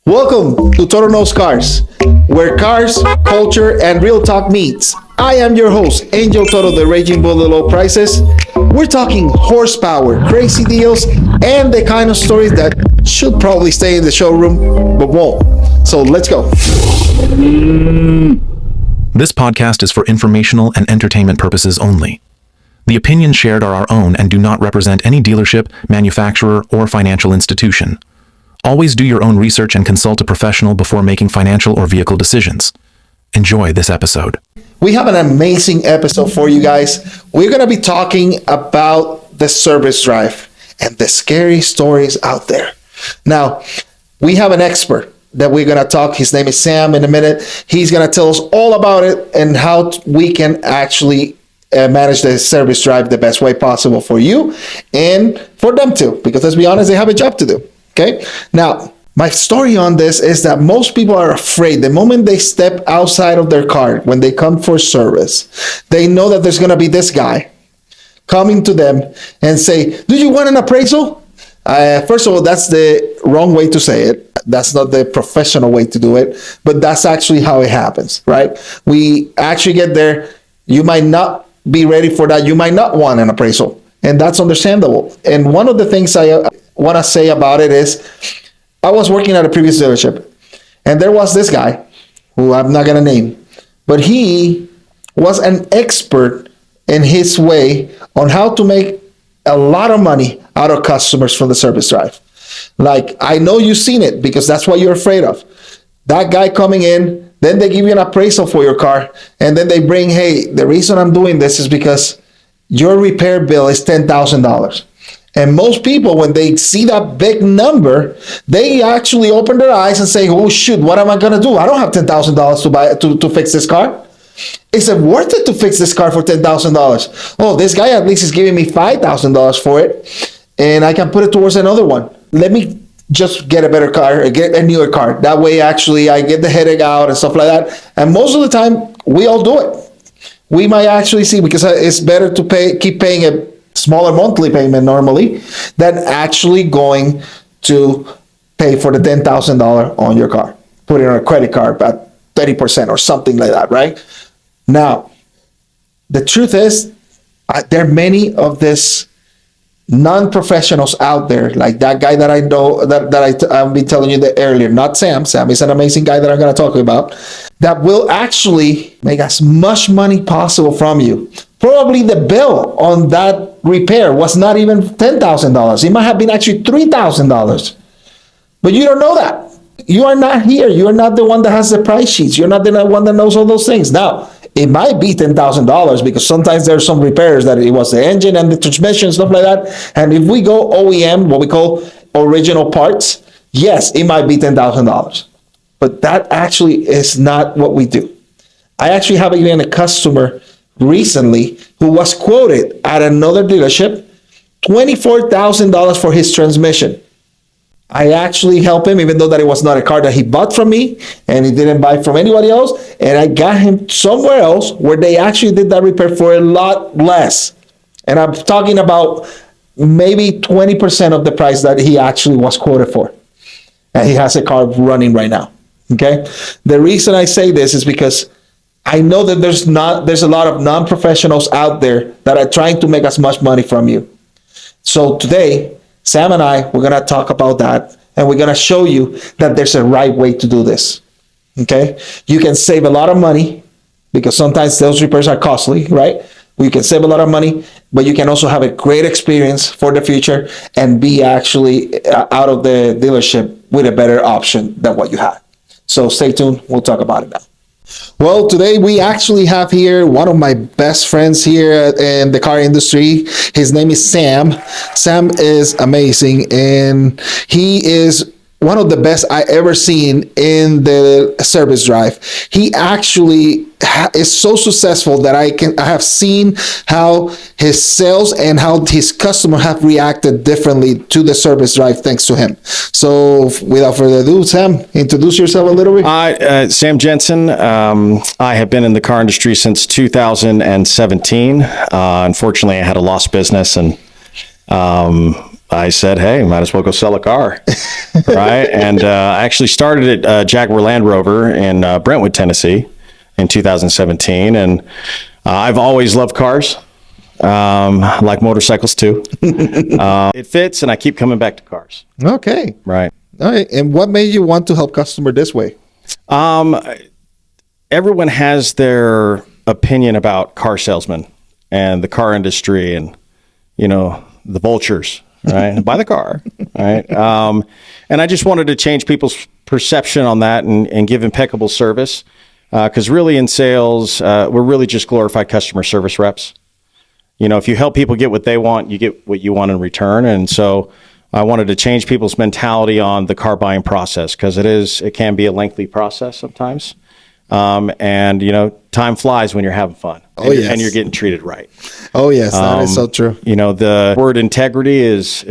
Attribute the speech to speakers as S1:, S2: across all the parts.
S1: Welcome to Toro Knows Cars, where cars, culture, and real talk meets. I am your host, Angel Toro, the Raging Bull of Low Prices. We're talking horsepower, crazy deals, and the kind of stories that should probably stay in the showroom, but won't. So let's go.
S2: This podcast is for informational and entertainment purposes only. The opinions shared are our own and do not represent any dealership, manufacturer, or financial institution. Always do your own research and consult a professional before making financial or vehicle decisions. Enjoy this episode.
S1: We have an amazing episode for you guys. We're going to be talking about the service drive and the scary stories out there. Now, we have an expert that we're going to talk. His name is Sam in a minute. He's going to tell us all about it and how we can actually manage the service drive the best way possible for you and for them too, because let's be honest, they have a job to do. Okay. Now, my story on this is that most people are afraid the moment they step outside of their car, when they come for service, they know that there's going to be this guy coming to them and say, do you want an appraisal? First of all, that's the wrong way to say it. That's not the professional way to do it, but that's actually how it happens, right? We actually get there. You might not be ready for that. You might not want an appraisal, and that's understandable. And one of the things I want to say about it is, I was working at a previous dealership, and there was this guy who I'm not going to name, but he was an expert in his way on how to make a lot of money out of customers from the service drive. Like, I know you've seen it because that's what you're afraid of. That guy coming in, then they give you an appraisal for your car, and then they bring, hey, the reason I'm doing this is because your repair bill is $10,000. And most people, when they see that big number, they actually open their eyes and say, oh shoot, what am I going to do? I don't have $10,000 to fix this car. Is it worth it to fix this car for $10,000? Oh, this guy at least is giving me $5,000 for it, and I can put it towards another one. Let me just get a better car, or get a newer car. That way, actually, I get the headache out and stuff like that. And most of the time, we all do it. We might actually see, because it's better to keep paying a smaller monthly payment normally than actually going to pay for the $10,000 on your car. Put it on a credit card at 30% or something like that, right? Now, the truth is, there are many of these non-professionals out there, like that guy that I know, I've been telling you earlier, not Sam. Sam is an amazing guy that I'm going to talk about, that will actually make as much money possible from you. Probably the bill on that repair was not even $10,000. It might have been actually $3,000. But you don't know that. You are not here. You are not the one that has the price sheets. You're not the one that knows all those things. Now, it might be $10,000 because sometimes there's some repairs that it was the engine and the transmission, stuff like that. And if we go OEM, what we call original parts, yes, it might be $10,000. But that actually is not what we do. I actually have even a customer recently who was quoted at another dealership $24,000 for his transmission. I actually helped him, even though that it was not a car that he bought from me and he didn't buy from anybody else, and I got him somewhere else where they actually did that repair for a lot less. And I'm talking about maybe 20% of the price that he actually was quoted for. And he has a car running right now. Okay? The reason I say this is because I know that there's a lot of non-professionals out there that are trying to make as much money from you. So today, Sam and I, we're going to talk about that, and we're going to show you that there's a right way to do this. Okay? You can save a lot of money because sometimes those repairs are costly, right? You can save a lot of money, but you can also have a great experience for the future and be actually out of the dealership with a better option than what you had. So stay tuned. We'll talk about it now. Well, today we actually have here one of my best friends here in the car industry. His name is Sam. Sam is amazing, and he is one of the best I ever seen in the service drive. He actually is so successful that I have seen how his sales and how his customer have reacted differently to the service drive thanks to him. So without further ado, Sam, introduce yourself a little bit.
S3: Sam Jensen. I have been in the car industry since 2017. Unfortunately, I had a lost business, and I said, hey, might as well go sell a car. Right. And I actually started at Jaguar Land Rover in Brentwood, Tennessee in 2017. And I've always loved cars. I like motorcycles too. It fits, and I keep coming back to cars.
S1: Okay.
S3: Right.
S1: All right. And what made you want to help customer this way?
S3: Everyone has their opinion about car salesmen and the car industry and, the vultures, right? Buy the car, right? And I just wanted to change people's perception on that and give impeccable service. Because really in sales, we're really just glorified customer service reps. If you help people get what they want, you get what you want in return. And so I wanted to change people's mentality on the car buying process, because it can be a lengthy process sometimes. And time flies when you're having fun.
S1: Yes.
S3: And you're getting treated right.
S1: Oh yes, that is so true.
S3: The word integrity is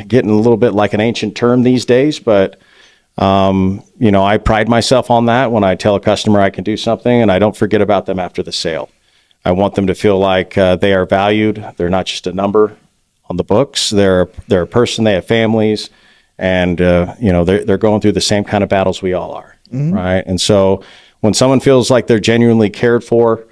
S3: getting a little bit like an ancient term these days, but I pride myself on that when I tell a customer I can do something, and I don't forget about them after the sale. I want them to feel like they are valued. They're not just a number on the books. They're a person. They have families, and they're going through the same kind of battles we all are, right? And so when someone feels like they're genuinely cared for,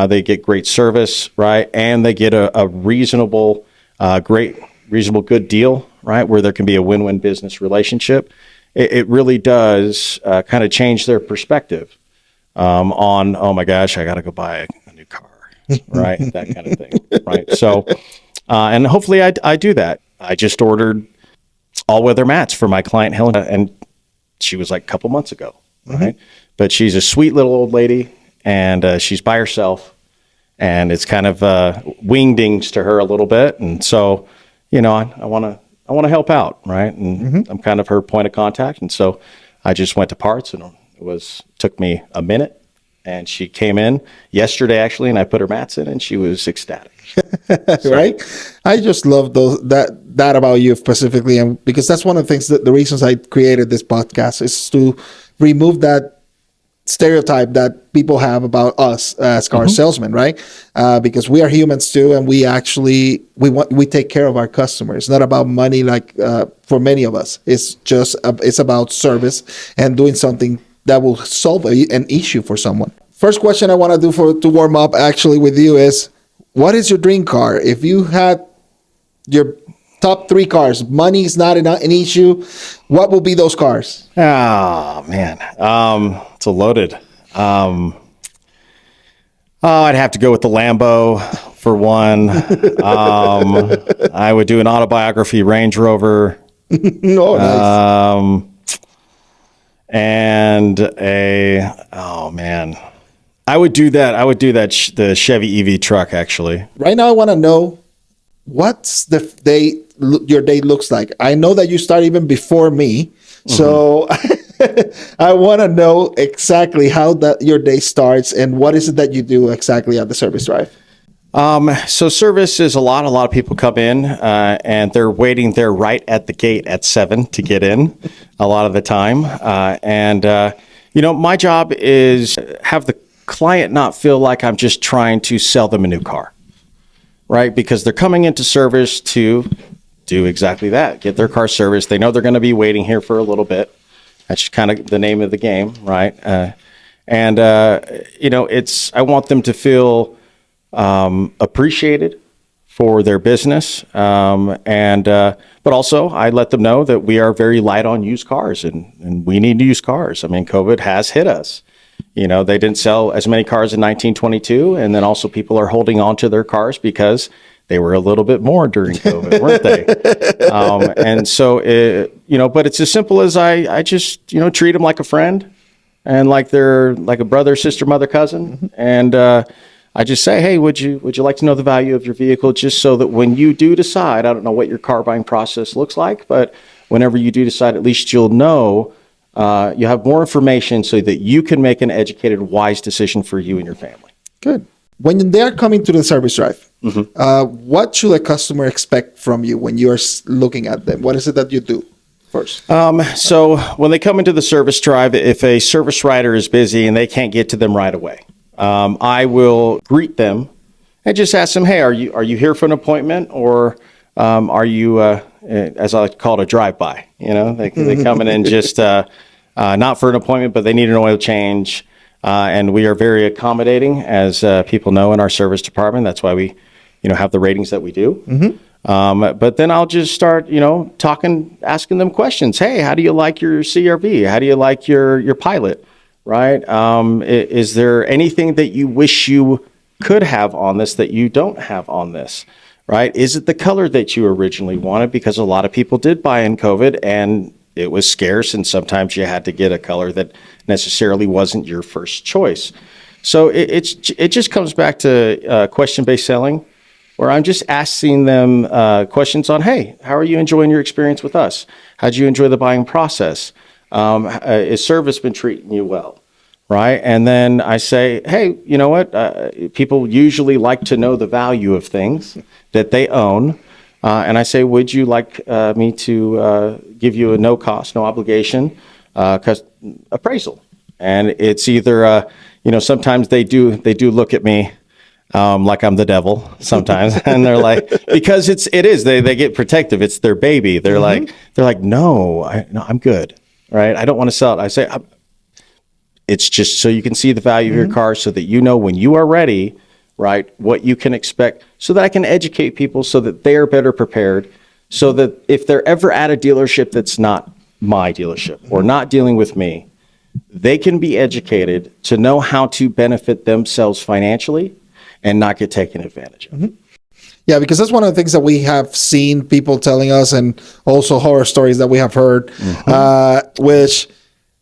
S3: they get great service, right, and they get a reasonable, good deal, right, where there can be a win-win business relationship. It really does kind of change their perspective on, oh my gosh, I got to go buy a new car, right? That kind of thing, right? So, and hopefully I do that. I just ordered all-weather mats for my client, Helen, and she was like a couple months ago, right? But she's a sweet little old lady, and she's by herself, and it's kind of wingdings to her a little bit. And so, I want to help out, right? And I'm kind of her point of contact. And so I just went to parts, and took me a minute. And she came in yesterday, actually, and I put her mats in, and she was ecstatic.
S1: Right? I just love that about you specifically, and because that's one of the things the reasons I created this podcast is to remove that stereotype that people have about us as car salesmen, right? Because we are humans too, and we take care of our customers. It's not about money, like for many of us. It's about service and doing something that will solve an issue for someone. First question I want to do to warm up actually with you is, what is your dream car? If you had your top 3 cars, money is not an issue, what will be those cars?
S3: Oh man, it's a loaded. I'd have to go with the Lambo for one. I would do an autobiography Range Rover.
S1: Oh, nice.
S3: And I would do that. The Chevy EV truck, actually.
S1: Right now, I want to know what's your day looks like. I know that you start even before me, so I want to know exactly how your day starts and what is it that you do exactly at the service drive.
S3: So service is a lot of people come in, and they're waiting there right at the gate at 7 to get in a lot of the time. My job is have the client not feel like I'm just trying to sell them a new car, right? Because they're coming into service to do exactly that, get their car serviced. They know they're going to be waiting here for a little bit. That's kind of the name of the game, right? I want them to feel appreciated for their business. But also I let them know that we are very light on used cars and we need used cars. I mean, COVID has hit us. They didn't sell as many cars in 1922. And then also people are holding on to their cars because they were a little bit more during COVID, weren't they? But it's as simple as I just, treat them like a friend and like they're like a brother, sister, mother, cousin. And, I just say, hey, would you like to know the value of your vehicle, just so that when you do decide, I don't know what your car buying process looks like, but whenever you do decide, at least you'll know, you have more information so that you can make an educated, wise decision for you and your family. Good.
S1: When they are coming to the service drive, what should a customer expect from you when you are looking at them? What is it that you do first?
S3: So when they come into the service drive, if a service writer is busy and they can't get to them right away, I will greet them and just ask them, hey, are you here for an appointment, or are you as I like to call it, a drive-by. They come in and just not for an appointment, but they need an oil change. And we are very accommodating, as people know in our service department. That's why we, have the ratings that we do. But then I'll just start, asking them questions. Hey, how do you like your CRV? How do you like your Pilot? Right? Is there anything that you wish you could have on this that you don't have on this? Right? Is it the color that you originally wanted? Because a lot of people did buy in COVID and it was scarce, and sometimes you had to get a color that necessarily wasn't your first choice. So it just comes back to question-based selling, where I'm just asking them questions on, hey, how are you enjoying your experience with us? How'd you enjoy the buying process? Is service been treating you well? Right? And then I say, hey, you know what? People usually like to know the value of things that they own. And I say, would you like me to give you a no cost, no obligation appraisal? And it's either, sometimes they do look at me like I'm the devil sometimes. And they're like, because they get protective. It's their baby. They're like, no, I'm good. Right? I don't want to sell it. I say, it's just so you can see the value of your car, so that when you are ready, right, what you can expect, so that I can educate people so that they're better prepared, so that if they're ever at a dealership that's not my dealership or not dealing with me, they can be educated to know how to benefit themselves financially and not get taken advantage of.
S1: Yeah, because that's one of the things that we have seen people telling us, and also horror stories that we have heard, which,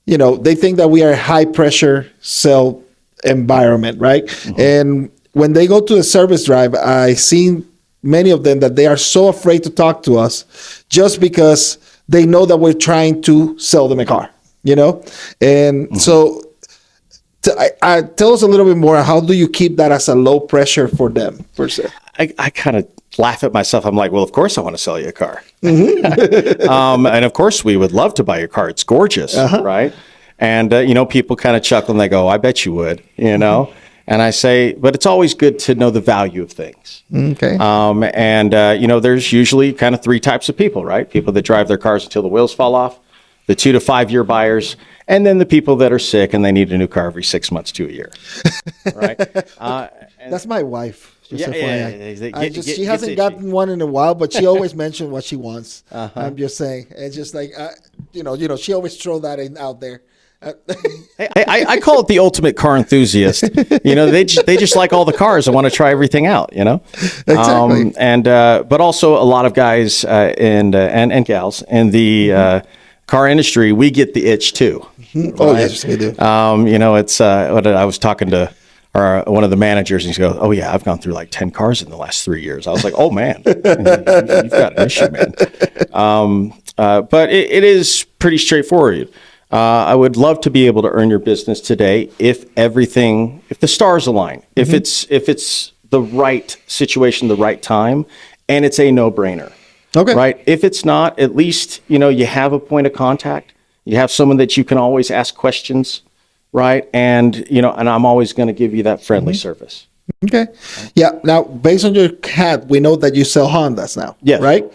S1: they think that we are a high pressure sell environment, right? And when they go to a service drive, I've seen many of them that they are so afraid to talk to us just because they know that we're trying to sell them a car, And so tell us a little bit more. How do you keep that as a low pressure for them, per se?
S3: I kind of laugh at myself. I'm like, well, of course I want to sell you a car. And of course we would love to buy your car. It's gorgeous, right? And, people kind of chuckle and they go, I bet you would, And I say, but it's always good to know the value of things.
S1: Okay.
S3: There's usually kind of three types of people, right? People that drive their cars until the wheels fall off, the 2 to 5 year buyers, and then the people that are sick and they need a new car every 6 months to a year, right?
S1: That's my wife. Just
S3: yeah.
S1: She hasn't gotten one in a while, but she always mentions what she wants. I'm just saying, it's just like, she always throw that out there.
S3: I call it the ultimate car enthusiast. They just like all the cars and want to try everything out.
S1: Exactly.
S3: But also a lot of guys and gals in the car industry, we get the itch too. Right?
S1: Oh yes, we do.
S3: It's what I was talking to one of the managers, and he goes, "Oh yeah, I've gone through like 10 cars in the last 3 years." I was like, "Oh man, you've got an issue, man." But it is pretty straightforward. I would love to be able to earn your business today if the stars align, if it's the right situation, the right time, and it's a no-brainer.
S1: Okay.
S3: Right? If it's not, at least, you have a point of contact. You have someone that you can always ask questions, right? And, and I'm always going to give you that friendly service.
S1: Okay. Yeah. Now, based on your hat, we know that you sell Hondas now.
S3: Yeah.
S1: Right?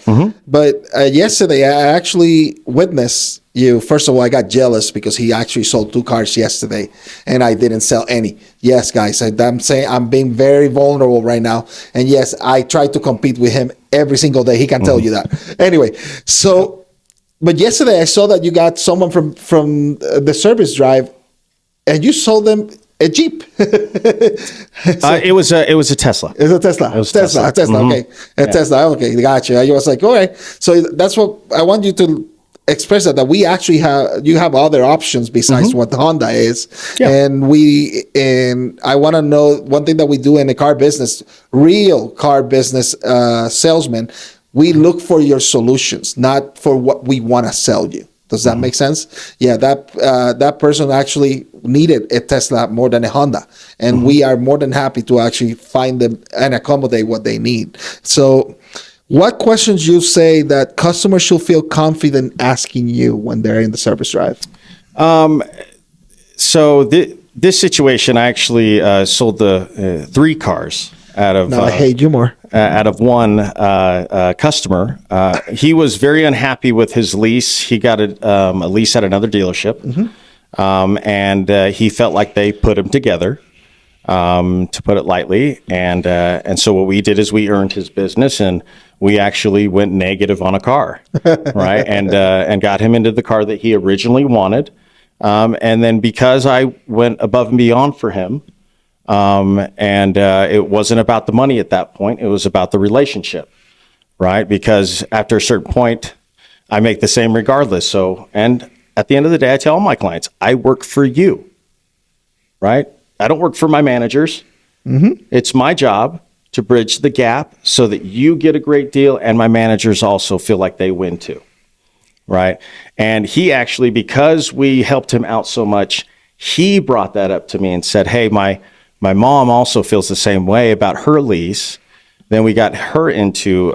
S1: But yesterday, I actually witnessed you. First of all, I got jealous because he actually sold 2 cars yesterday and I didn't sell any. Yes, guys, I'm saying I'm being very vulnerable right now. And yes, I try to compete with him every single day. He can tell you that. Anyway, but yesterday I saw that you got someone from the service drive and you sold them a Jeep.
S3: It was a Tesla.
S1: It's a Tesla.
S3: It was Tesla.
S1: Okay. Tesla. Okay. Gotcha. I was like, all right. So that's what I want you to express, that we actually you have other options besides what the Honda is.
S3: Yeah.
S1: And I want to know one thing that we do in the car business, real car business salesmen, we look for your solutions, not for what we want to sell you. Does that make sense? Yeah, that person actually needed a Tesla more than a Honda, and we are more than happy to actually find them and accommodate what they need. So, what questions you say that customers should feel confident asking you when they're in the service drive?
S3: So this situation, I actually sold the 3 cars out of
S1: Now I hate you more.
S3: out of one customer. He was very unhappy with his lease. He got a lease at another dealership, and he felt like they put him together, to put it lightly. And so what we did is we earned his business, and we actually went negative on a car, right? And got him into the car that he originally wanted. And then because I went above and beyond for him, it wasn't about the money at that point. It was about the relationship, right? Because after a certain point, I make the same regardless. So, and at the end of the day, I tell all my clients, I work for you, right? I don't work for my managers. It's my job to bridge the gap so that you get a great deal and my managers also feel like they win too, right? And he actually, because we helped him out so much, he brought that up to me and said, hey, my mom also feels the same way about her lease. Then we got her into,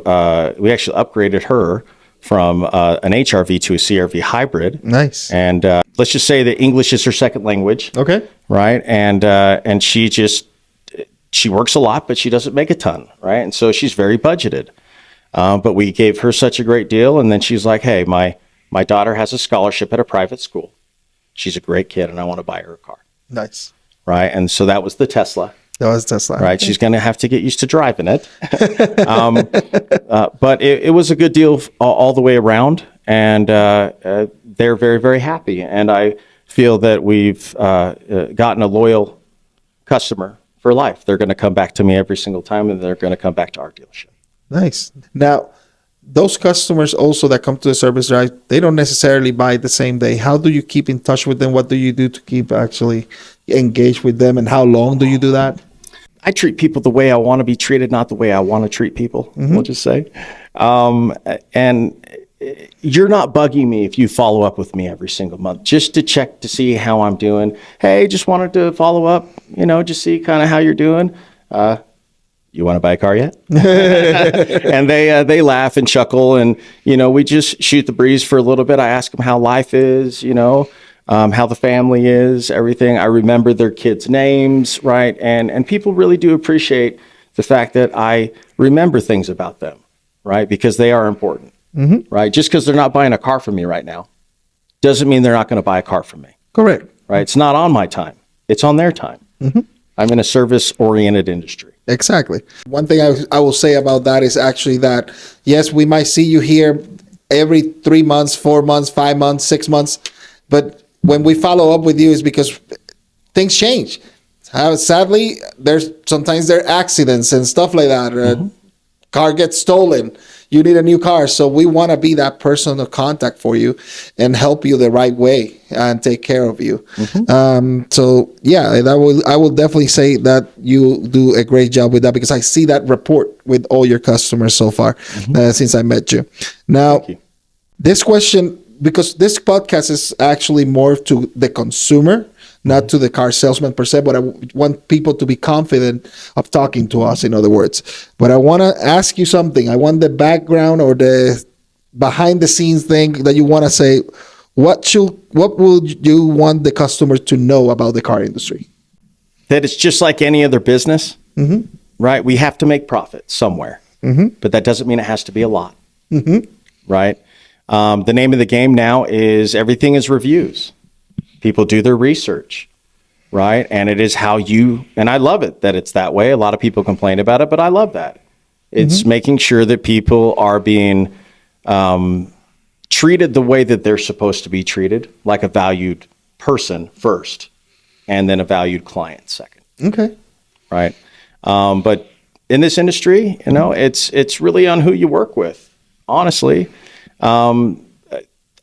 S3: we actually upgraded her from an HRV to a CRV hybrid.
S1: Nice.
S3: And let's just say that English is her second language.
S1: Okay.
S3: Right. And she works a lot, but she doesn't make a ton. Right. And so she's very budgeted. But we gave her such a great deal. And then she's like, hey, my daughter has a scholarship at a private school. She's a great kid and I want to buy her a car.
S1: Nice.
S3: Right. And so that was the Tesla.
S1: That was Tesla.
S3: Right. She's going to have to get used to driving it. But it was a good deal all the way around. And they're very, very happy. And I feel that we've gotten a loyal customer for life. They're going to come back to me every single time, and they're going to come back to our dealership.
S1: Nice. Now, those customers also that come to the service drive, they don't necessarily buy the same day. How do you keep in touch with them? What do you do to keep actually engaged with them? And how long do you do that?
S3: I treat people the way I want to be treated, not the way I want to treat people, we'll just say. And you're not bugging me if you follow up with me every single month just to check to see how I'm doing. Hey, just wanted to follow up, just see kind of how you're doing. You want to buy a car yet? And they laugh and chuckle, and we just shoot the breeze for a little bit. I ask them how life is, how the family is, everything. I remember their kids' names, right? And people really do appreciate the fact that I remember things about them, right? Because they are important, right? Just because they're not buying a car from me right now doesn't mean they're not going to buy a car from me.
S1: Correct.
S3: Right? It's not on my time. It's on their time. I'm in a service-oriented industry.
S1: Exactly. One thing I will say about that is actually that, yes, we might see you here every 3 months, 4 months, 5 months, 6 months, but when we follow up with you is because things change. Sadly, sometimes there are accidents and stuff like that. Car gets stolen. You need a new car. So we want to be that person of contact for you and help you the right way and take care of you. So yeah, I will definitely say that you do a great job with that, because I see that rapport with all your customers so far since I met you. Now, this question, because this podcast is actually more to the consumer, not to the car salesman per se, but I want people to be confident of talking to us, in other words. But I want to ask you something. I want the background or the behind the scenes thing that you want to say. What would you want the customers to know about the car industry?
S3: That it's just like any other business, right? We have to make profit somewhere, but that doesn't mean it has to be a lot, right? The name of the game now is everything is reviews. People do their research, right? And it is how and I love it that it's that way. A lot of people complain about it, but I love that. It's making sure that people are being treated the way that they're supposed to be treated, like a valued person first, and then a valued client second.
S1: Okay.
S3: Right. But in this industry, it's really on who you work with, honestly.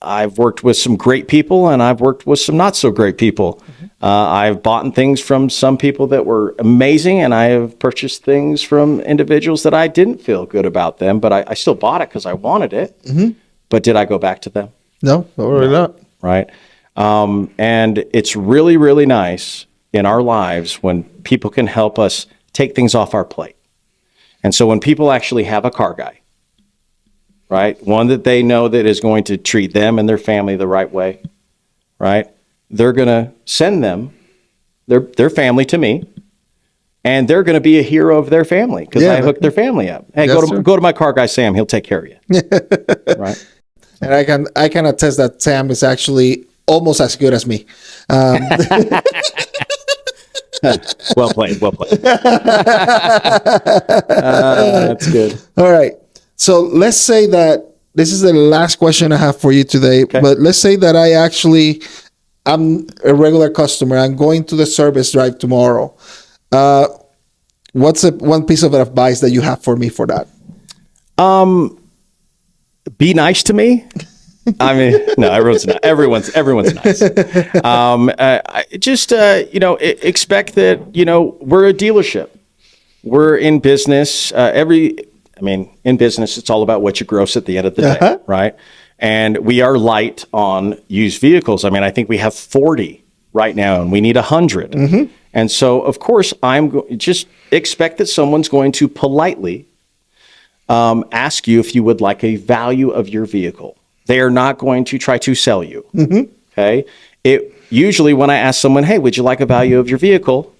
S3: I've worked with some great people and I've worked with some not so great people. I've bought things from some people that were amazing, and I have purchased things from individuals that I didn't feel good about them, but I still bought it because I wanted it. But did I go back to them?
S1: No, really not.
S3: Right. And it's really, really nice in our lives when people can help us take things off our plate. And so when people actually have a car guy, right, one that they know that is going to treat them and their family the right way, right, they're going to send them, their family to me, and they're going to be a hero of their family because I hooked their family up. Hey, go to my car guy Sam. He'll take care of you. Right.
S1: And I can attest that Sam is actually almost as good as me.
S3: Well played. That's good.
S1: All right. So let's say that this is the last question I have for you today. Okay. But let's say that I'm a regular customer. I'm going to the service drive tomorrow. What's one piece of advice that you have for me for that?
S3: Be nice to me. I mean, no, everyone's nice. Expect that, we're a dealership. We're in business. In business, it's all about what you gross at the end of the day, right? And we are light on used vehicles. I mean, I think we have 40 right now, and we need 100. Mm-hmm. And so, of course, just expect that someone's going to politely ask you if you would like a value of your vehicle. They are not going to try to sell you. Mm-hmm. Okay. Usually when I ask someone, hey, would you like a value of your vehicle?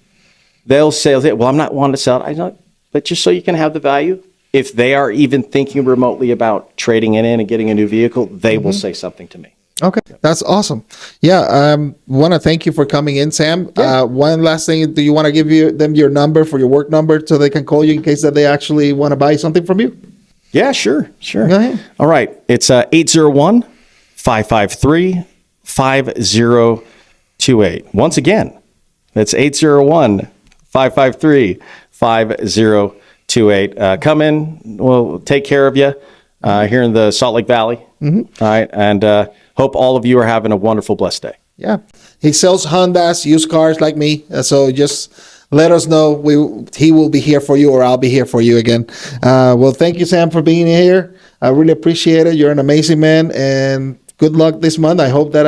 S3: They'll say, well, I'm not wanting to sell it. But just so you can have the value, if they are even thinking remotely about trading it in and getting a new vehicle, they will say something to me.
S1: Okay. That's awesome. Yeah. Want to thank you for coming in, Sam. Yeah. One last thing. Do you want to give them your number for your work number so they can call you in case that they actually want to buy something from you?
S3: Yeah, sure.
S1: Go ahead.
S3: All right. It's 801-553-5028. Once again, that's 801-553-5028. Come in. We'll take care of you here in the Salt Lake Valley. Mm-hmm. All right. And hope all of you are having a wonderful, blessed day.
S1: Yeah. He sells Hondas, used cars like me. So just let us know. He will be here for you, or I'll be here for you again. Well, thank you, Sam, for being here. I really appreciate it. You're an amazing man, and good luck this month. I hope that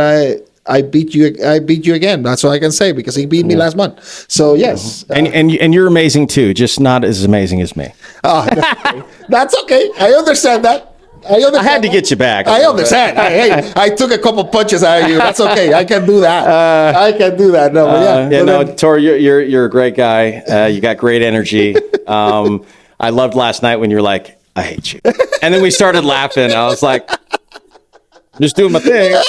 S1: I beat you. I beat you again. That's all I can say because he beat me last month. So yes,
S3: and you're amazing too. Just not as amazing as me.
S1: Oh, that's okay. I understand that. I
S3: had to get you back.
S1: I understand. I took a couple punches out of you. That's okay. I can do that. No,
S3: Toro, you're a great guy. You got great energy. I loved last night when you were like, I hate you. And then we started laughing. I was like, just doing my thing.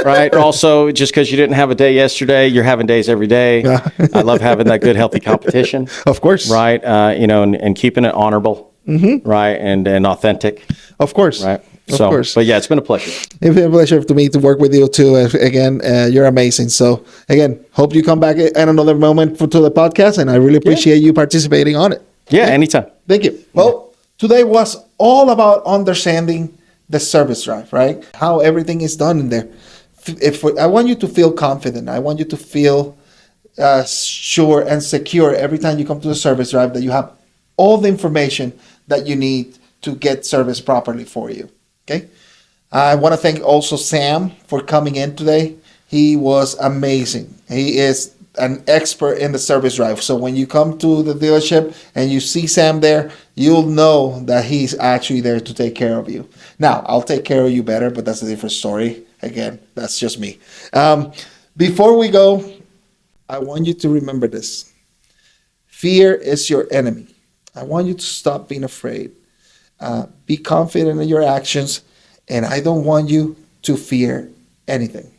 S3: Right. Also, just because you didn't have a day yesterday, you're having days every day. I love having that good, healthy competition.
S1: Of course.
S3: Right. And keeping it honorable. Mm-hmm. Right. And authentic.
S1: Of course.
S3: Right. Of course. But yeah, it's been a pleasure.
S1: It's been a pleasure to me to work with you too. Again, you're amazing. So again, hope you come back at another moment to the podcast, and I really appreciate you participating on it.
S3: Yeah, anytime.
S1: Thank you. Well, today was all about understanding the service drive, right? How everything is done in there. I want you to feel confident. I want you to feel sure and secure every time you come to the service drive that you have all the information that you need to get service properly for you. Okay. I want to thank also Sam for coming in today. He was amazing. He is an expert in the service drive. So when you come to the dealership and you see Sam there, you'll know that he's actually there to take care of you. Now, I'll take care of you better, but that's a different story. Again, that's just me. Before we go, I want you to remember this. Fear is your enemy. I want you to stop being afraid. Be confident in your actions, and I don't want you to fear anything.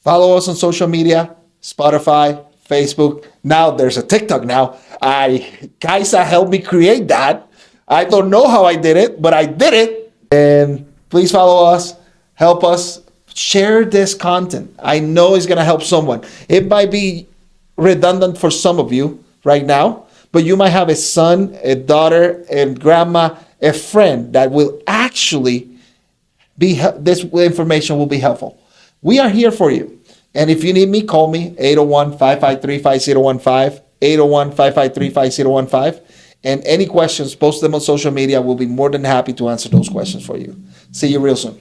S1: Follow us on social media, Spotify, Facebook. Now there's a TikTok now. Kaisa helped me create that. I don't know how I did it, but I did it. And please follow us, help us, share this content. I know it's going to help someone. It might be redundant for some of you right now, but you might have a son, a daughter, a grandma, a friend that will actually this information will be helpful. We are here for you. And if you need me, call me, 801-553-5015, 801-553-5015. And any questions, post them on social media. We'll be more than happy to answer those questions for you. See you real soon.